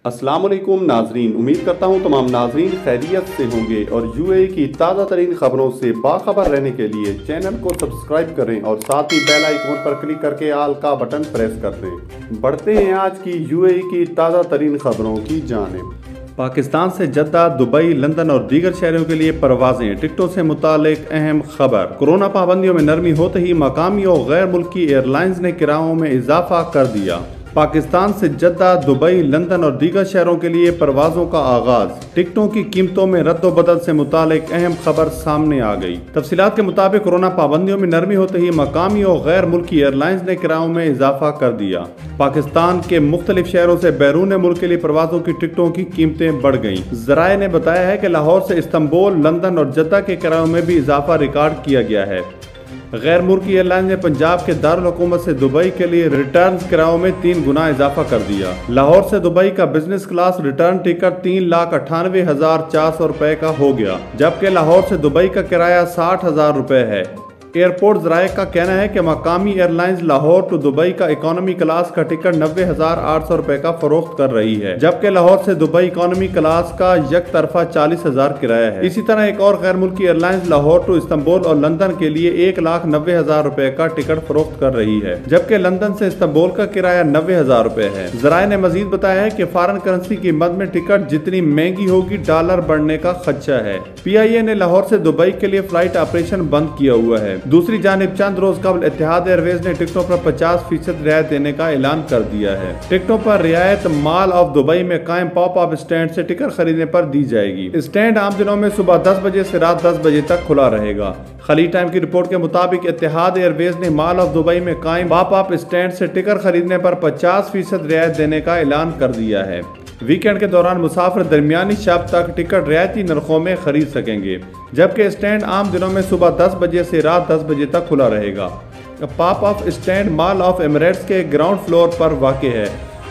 السلام علیکم ناظرین، امید کرتا ہوں تمام ناظرین خیریت سے ہوں گے اور یو اے کی تازہ ترین خبروں سے باخبر رہنے کے لیے چینل کو سبسکرائب کریں اور ساتھ ہی بیل آئیکن پر کلک کر کے آل کا بٹن پریس کر دیں۔ بڑھتے ہیں آج کی یو اے کی تازہ ترین خبروں کی جانب۔ پاکستان سے جدہ، دبئی، لندن اور دیگر شہروں کے لیے پروازیں، ٹکٹوں سے متعلق اہم خبر۔ کورونا پابندیوں میں نرمی ہوتے ہی مقامی اور غیر ملکی ایئر لائنز نے کرایوں میں اضافہ کر دیا۔ پاکستان سے جدہ، دبئی، لندن اور دیگر شہروں کے لیے پروازوں کا آغاز، ٹکٹوں کی قیمتوں میں رد و بدل سے متعلق اہم خبر سامنے آ گئی۔ تفصیلات کے مطابق کورونا پابندیوں میں نرمی ہوتے ہی مقامی اور غیر ملکی ایئر لائنز نے کرایوں میں اضافہ کر دیا۔ پاکستان کے مختلف شہروں سے بیرون ملک کے لیے پروازوں کی ٹکٹوں کی قیمتیں بڑھ گئیں۔ ذرائع نے بتایا ہے کہ لاہور سے استنبول، لندن اور جدہ کے کرایوں میں بھی اضافہ ریکارڈ کیا گیا ہے۔ غیر ملکی ایئر لائنز نے پنجاب کے دارالحکومت سے دبئی کے لیے ریٹرنز کرایوں میں 3 گنا اضافہ کر دیا۔ لاہور سے دبئی کا بزنس کلاس ریٹرن ٹکٹ 3,98,400 روپے کا ہو گیا، جبکہ لاہور سے دبئی کا کرایہ 60,000 روپے ہے۔ ایئرپورٹ ذرائع کا کہنا ہے کہ مقامی airlines Lahore to Dubai کا اکانومی کلاس کا ٹکٹ 90,800 روپے کا فروخت کر رہی ہے، جبکہ لاہور سے دبئی اکانومی کلاس کا یک طرفہ 40,000 کرایہ ہے۔ اسی طرح ایک اور غیر ملکی airlines Lahore to Istanbul اور لندن کے لیے 1,90,000 روپے کا ٹکٹ فروخت کر رہی ہے، جبکہ لندن سے استنبول کا کرایہ 90,000 روپے ہے۔ ذرائع نے مزید بتایا ہے کہ فارن کرنسی کی مد میں ٹکٹ جتنی مہنگی ہوگی، ڈالر بڑھنے کا خدشہ ہے۔ پی آئی اے نے لاہور سے دبئی کے لیے فلائٹ آپریشن بند کیا ہوا ہے۔ دوسری جانب چند روز قبل اتحاد ایئر ویز نے ٹکٹوں پر 50% رعایت دینے کا اعلان کر دیا ہے۔ ٹکٹوں پر رعایت مال آف دبئی میں قائم پاپ اپ اسٹینڈ سے ٹکٹ خریدنے پر دی جائے گی۔ اسٹینڈ عام دنوں میں صبح 10 بجے سے رات 10 بجے تک کھلا رہے گا۔ خلیج ٹائم کی رپورٹ کے مطابق اتحاد ایئر ویز نے مال آف دبئی میں قائم پاپ اپ اسٹینڈ سے ٹکٹ خریدنے پر 50% رعایت دینے کا اعلان کر دیا ہے۔ ویکینڈ کے دوران مسافر درمیانی شب تک ٹکٹ رعایتی نرخوں میں خرید سکیں گے، جبکہ اسٹینڈ عام دنوں میں صبح 10 بجے سے رات 10 بجے تک کھلا رہے گا۔ پاپ اپ اسٹینڈ مال آف ایمریٹس کے گراؤنڈ فلور پر واقع ہے،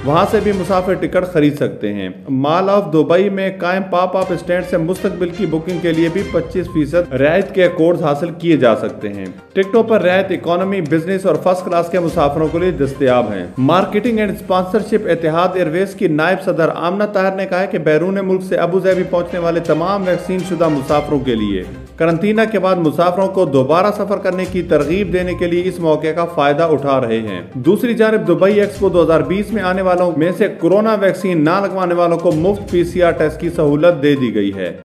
وہاں سے بھی مسافر ٹکٹ خرید سکتے ہیں۔ مال آف دبئی میں قائم پاپ اپ اسٹینڈ سے مستقبل کی بکنگ کے لیے بھی 25% رعایت کے کوڈز حاصل کیے جا سکتے ہیں۔ ٹکٹوں پر رعایت اکانومی، بزنس اور فرسٹ کلاس کے مسافروں کے لیے دستیاب ہیں۔ مارکیٹنگ اینڈ اسپانسرشپ اتحاد ایئر ویز کی نائب صدر آمنہ طاہر نے کہا ہے کہ بیرون ملک سے ابوظہبی پہنچنے والے تمام ویکسین شدہ مسافروں کے لیے قرنطینہ کے بعد مسافروں کو دوبارہ سفر کرنے کی ترغیب دینے کے لیے اس موقع کا فائدہ اٹھا رہے ہیں۔ دوسری جانب دبئی ایکسپو 2020 میں آنے والوں میں سے کورونا ویکسین نہ لگوانے والوں کو مفت PCR ٹیسٹ کی سہولت دے دی گئی ہے۔